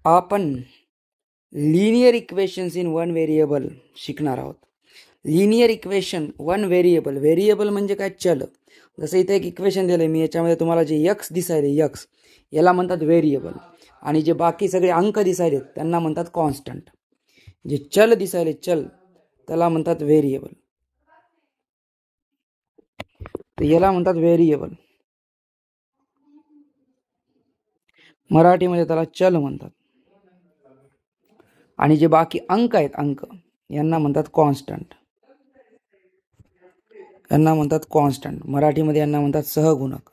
आपण linear equations in one variable शिकणार आहोत. Linear equation one variable, variable म्हणजे काय, चल. जसं इथे एक इक्वेशन दिलं मी, याच्यामध्ये तुम्हाला जे यक्स दिसायले, यक्स याला म्हणतात व्हेरिएबल, आणि जे बाकी सगळे अंक दिसायले त्यांना म्हणतात कॉन्स्टंट. जे चल दिसायले, चल, त्याला म्हणतात व्हेरिएबल. तर याला म्हणतात व्हेरिएबल, मराठीमध्ये त्याला चल म्हणतात. आणि जे बाकी अंक आहेत, अंक, यांना म्हणतात कॉन्स्टंट. यांना म्हणतात कॉन्स्टंट. मराठीमध्ये यांना म्हणतात सहगुणक.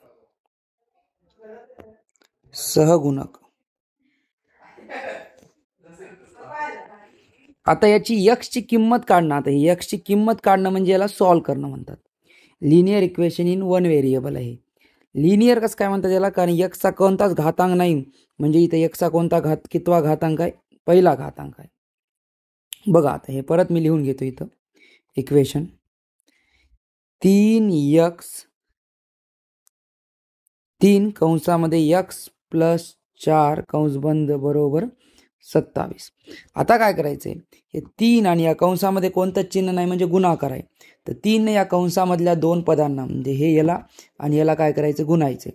सहगुणक. आता याची यक्सची किंमत काढणं. आता यक्सची किंमत काढणं म्हणजे याला सॉल्व्ह करणं म्हणतात. Linear equation in one variable आहे. लिनियर कसं काय म्हणतात याला, कारण यक्सचा कोणताच घातांक नाही. म्हणजे इथे यक्सचा कोणता कितवा घातांक आहे, पहिला घातांक आहे. बघा आता हे परत मी लिहून घेतो इथं इक्वेशन. 3x 3 कंसामध्ये x प्लस 4 कंस बंद बरोबर 27. आता काय करायचंय, हे 3 आणि या कंसामध्ये कोणतं चिन्ह नाही म्हणजे गुणाकार आहे. तर 3 या कंसामधल्या दोन पदांना म्हणजे हे याला आणि याला काय करायचं, गुणायचे.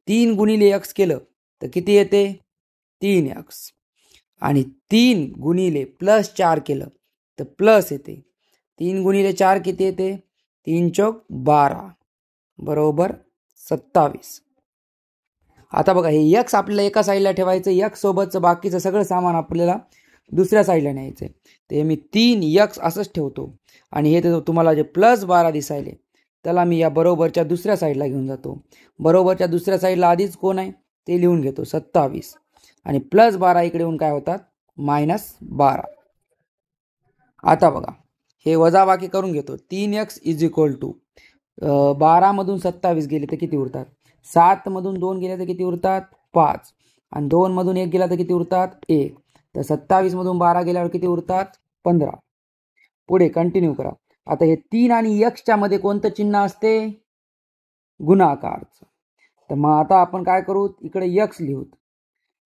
3 गुणिले x केलं तर किती येते, 3x. आणि 3 गुणिले प्लस 4 केलं तर प्लस येते. 3 गुणिले 4 किती येते, 3 चौक 12 बरोबर 27. आता बघा हे यक्स आपल्याला एका साईडला ठेवायचं, यक्स सोबतचं बाकीचं सगळं सामान आपल्याला दुसऱ्या साईडला न्यायचं. ते मी 3x असंच ठेवतो. आणि हे तर तुम्हाला जे प्लस 12 दिसायले त्याला मी या बरोबरच्या दुसऱ्या साईडला घेऊन जातो. बरोबरच्या दुसऱ्या साईडला आधीच कोण आहे ते लिहून घेतो, 27. आणि प्लस 12 इकडे येऊन काय होतात, -12. आता बघा हे वजाबाकी करून घेतो. 3x इज इक्वल टू 12 मधून 27 गेले तर किती उरतात, 7 मधून 2 गेले तर किती उरतात, 5. आणि 2 मधून 1 गेला तर किती उरतात, 1. तर 27 मधून 12 गेल्यावर किती उरतात, 15. पुढे कंटिन्यू करा. आता हे 3 आणि x मध्ये कोणतं चिन्ह असते, गुणाकारचं. तर मग आता आपण काय करू, इकडे x लिहूत,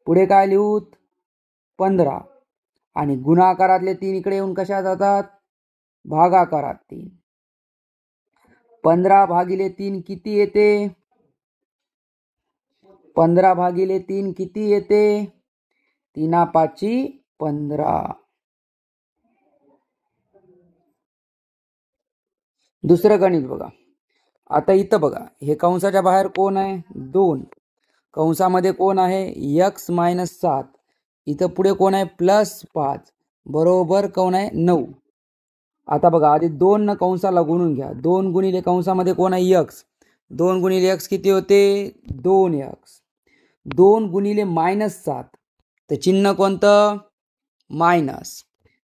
पुढे काय लिहूत, 15. आणि गुणाकारातले 3 इकडे येऊन कशा जातात, भागाकारात 3. 15 भागिले 3 किती येते, 15 भागिले 3 किती येते, 3 5 15. दुसरं गणित बघा. आता इथं बघा हे कंसाच्या बाहेर कोण आहे, 2. कंसामध्ये कोण आहे, x - 7. इथं पुढे कोण आहे, +5 बरोबर कोण आहे, 9. आता बघा आधी 2 न कंसाला गुणून घ्या. 2 गुणिले कंसामध्ये कोण आहे, x. 2 गुणिले x किती होते, 2x. 2 गुणिले -7 तर चिन्ह कोणतं, मायनस.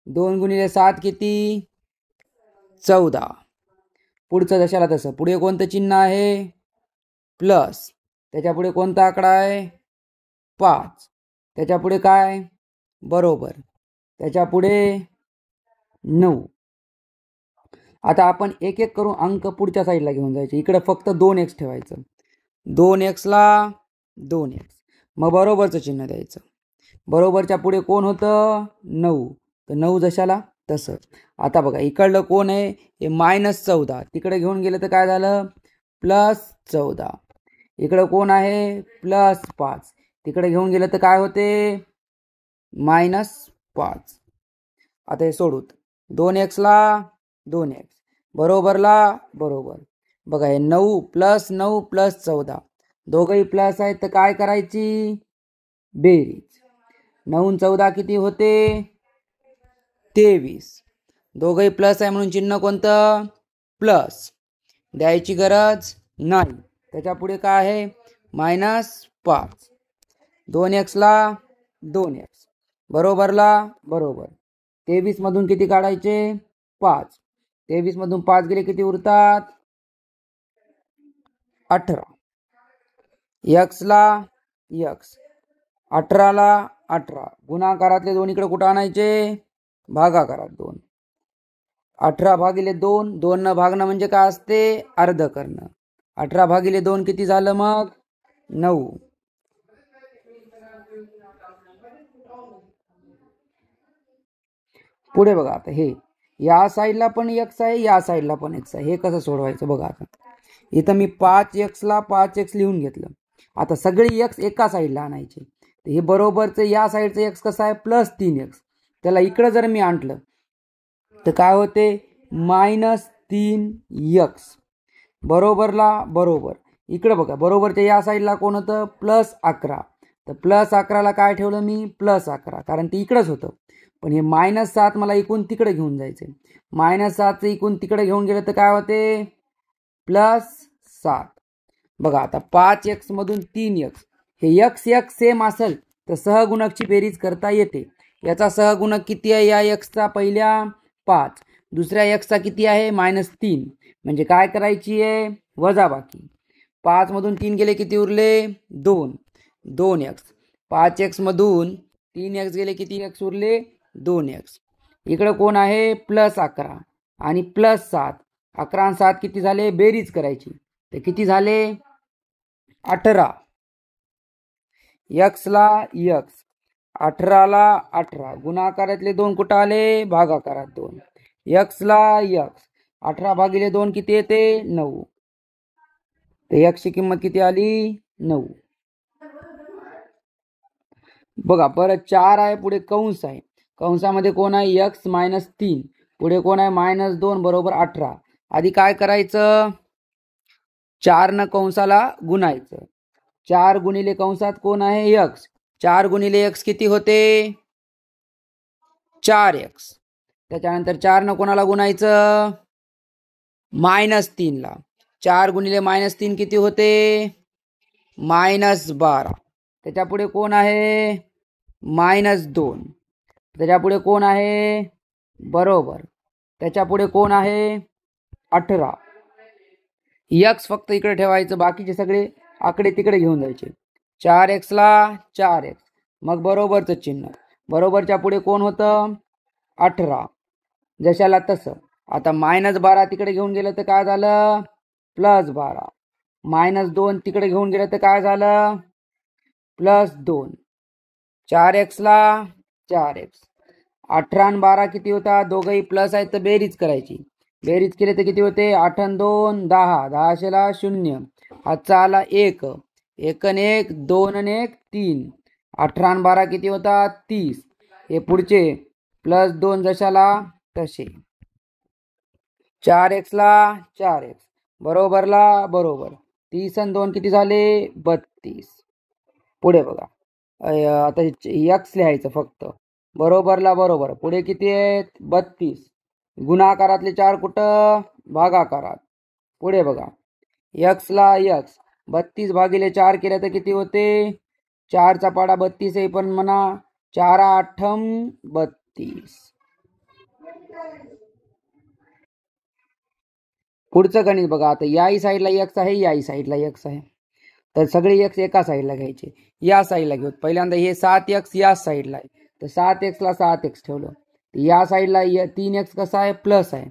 2 गुणिले 7 किती, 14. पुढचं जशाला तसं. पुढे कोणतं चिन्ह आहे, प्लस. त्याच्या पुढे कोणता आकडा आहे, 5. त्याच्या पुढे काय, बरोबर. त्याच्या पुढे 9. आता आपण एक एक करून अंक पुढच्या साईडला घेऊन जायचे. इकडे फक्त 2x ठेवायचं. 2x ला 2x, मग बरोबरचं चिन्ह द्यायचं. बरोबरच्या पुढे कोण होतं, 9. तर 9 जशाला तसं. आता बघा इकडलं कोण आहे, हे -14. तिकडे घेऊन गेलं तर काय झालं, +14. इकडं कोण आहे, +5. तिकडे घेऊन गेलं तर काय होते, -5. आता हे सोडूत. 2x ला 2x बरोबरला बरोबर. बघा हे 9 + 9 + 14 दोघंही प्लस आहेत तर काय करायची, बेरीज. 9 14 किती होते, 23. दोघंही प्लस आहे म्हणून चिन्ह कोणतं, प्लस. द्यायची गरज नाही. त्याच्या पुढे काय आहे, -5. 2x ला 2x बरोबरला बरोबर. 23 मधून किती काढायचे, 5. 23 मधून 5 गेले किती उरतात, 18. x ला x, 18 ला 18. गुणाकारातले 2 इकडे कुठं आणायचे, भागाकारात 2. 18 भागिले 2, 2 न भागणं म्हणजे काय असते, अर्ध करणं. 18 भागिले 2 किती झालं मग, 9. पुढे बघा आता हे या साईडला पण x आहे, या साईडला पण x आहे. हे कसं सोडवायचं बघा. आता इथं मी 5x ला 5x लिहून घेतलं. आता सगळी x एका साईडला आणायची. हे बरोबरचं या साईडचं x कसं आहे +3x. त्याला इकडं जर मी आणलं तर काय होते -3x. बरोबरला बरोबर. इकडं बघा बरोबरच्या या साईडला कोण होतं +11. तर +11ला काय ठेवलं मी +11 कारण ते इकडंच होतं. पण हे -7 मला इकून तिकडे घेऊन जायचे. -7 इकून तिकडे घेऊन गेलं तर काय होते +7. बघा आता 5x मधून 3x. हे x सेम असेल तर सहगुणकची बेरीज करता येते. याचा सहगुणक किती आहे या xचा पहिल्या 5, दुसऱ्या xचा किती आहे -3. म्हणजे काय करायची आहे वजाबाकी. 5 मधून 3 गेले किती उरले 2x. 5x मधून 3x गेले किती x उरले 2x. इकडे कोण आहे +11 आणि +7. 11 आणि 7 किती झाले बेरीज करायची तर किती झाले 18. x ला x, 18 ला 18. गुणाकारातले 2 कुठं आले भागाकारात 2. x ला x, 18 भागिले 2 किती येते 9. तर x ची किंमत किती आली 9. बघा परत 4 आहे, पुढे कंस आहे. कंसामध्ये कोण आहे x -3, पुढे कोण आहे -2 बरोबर 18. आधी काय करायचं 4 न कंसाला गुणायचं. 4 गुणिले कंसात कोण आहे x. 4 गुणिले x किती होते 4x. त्याच्यानंतर 4 न कोणाला गुणायचं -3 ला. 4 गुणिले -3 किती होते -12. त्याच्या पुढे कोण आहे -2. त्याच्या पुढे कोण आहे बरोबर. त्याच्या पुढे कोण आहे 18. x फक्त इकडे ठेवायचं, बाकीचे सगळे आकडे तिकडे घेऊन जायचे. 4x ला 4x, मग बरोबरचं चिन्ह. बरोबरच्या पुढे कोण होतं 18, जशाला तसं. आता -12 तिकडे घेऊन गेलं तर काय झालं +12. -2 तिकडे घेऊन गेलं तर काय झालं +2. 4x ला 4x. 18 आणि 12 किती होता दोघंही प्लस आहेत तर बेरीज करायची. बेरीज केली तर किती होते 8 आणि 2 10. 10 शेला 0. हातचा आला 1. 1 आणि 1 2 आणि 1 3. 18 आणि 12 किती होता 30. हे पुढचे +2 जशाला तसे. 4x ला 4x बरोबरला बरोबर. 30 आणि 2 किती झाले 32. पुढे बघा आता x लिहायचं फक्त. बरोबरला बरोबर. पुढे किती आहेत 32. गुणाकारातले 4 कुठं भागाकारात. पुढे बघा x ला x, 32 भागिले 4 केले तर किती होते 4चा पाडा 32 आहे, पण म्हणा 4 8 32. पुढचं गणित बघा. आता याही साईडला x आहे, याही साईडला x आहे, तर सगळे x एका साईडला घ्यायचे. या साईडला घेऊ. पहिल्यांदा हे 7x या साईडला आहे, तर 7x ला 7x ठेवलं. या साईडला 3x कसा आहे प्लस आहे,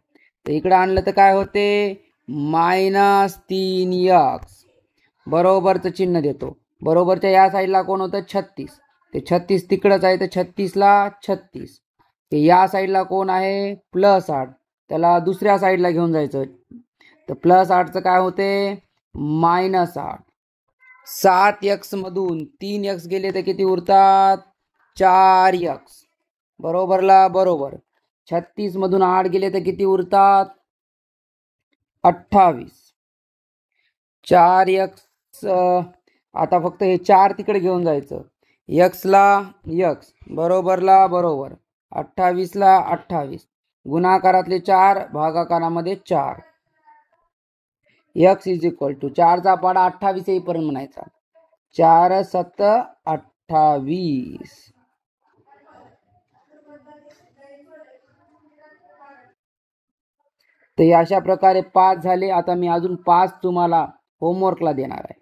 तर इकडे आणलं तर काय होते -3x. बरोबरचं चिन्ह देतो. बरोबरच्या या साईडला कोण होतं 36, ते 36 तिकडंच आहे, तर 36 ला 36. ते या साईडला कोण आहे +8, त्याला दुसऱ्या साईडला घेऊन जायचं. तर +8चं काय होते -8. 7x मधून 3x गेले तर किती उरतात 4x. बरोबरला बरोबर. 36 मधून 8 गेले तर किती उरतात 28. 4x. आता फक्त हे 4 तिकडे घेऊन जायचं. x ला x बरोबरला बरोबर. 28 ला 28. गुणाकारातले 4 भागाकारामध्ये 4. x इज इक्वल टू 4चा पाडा 28 येईपर्यंत म्हणायचा. 4 7 28. तर अशा प्रकारे 5 झाले. आता मी अजून 5 तुम्हाला होमवर्कला देणार आहे.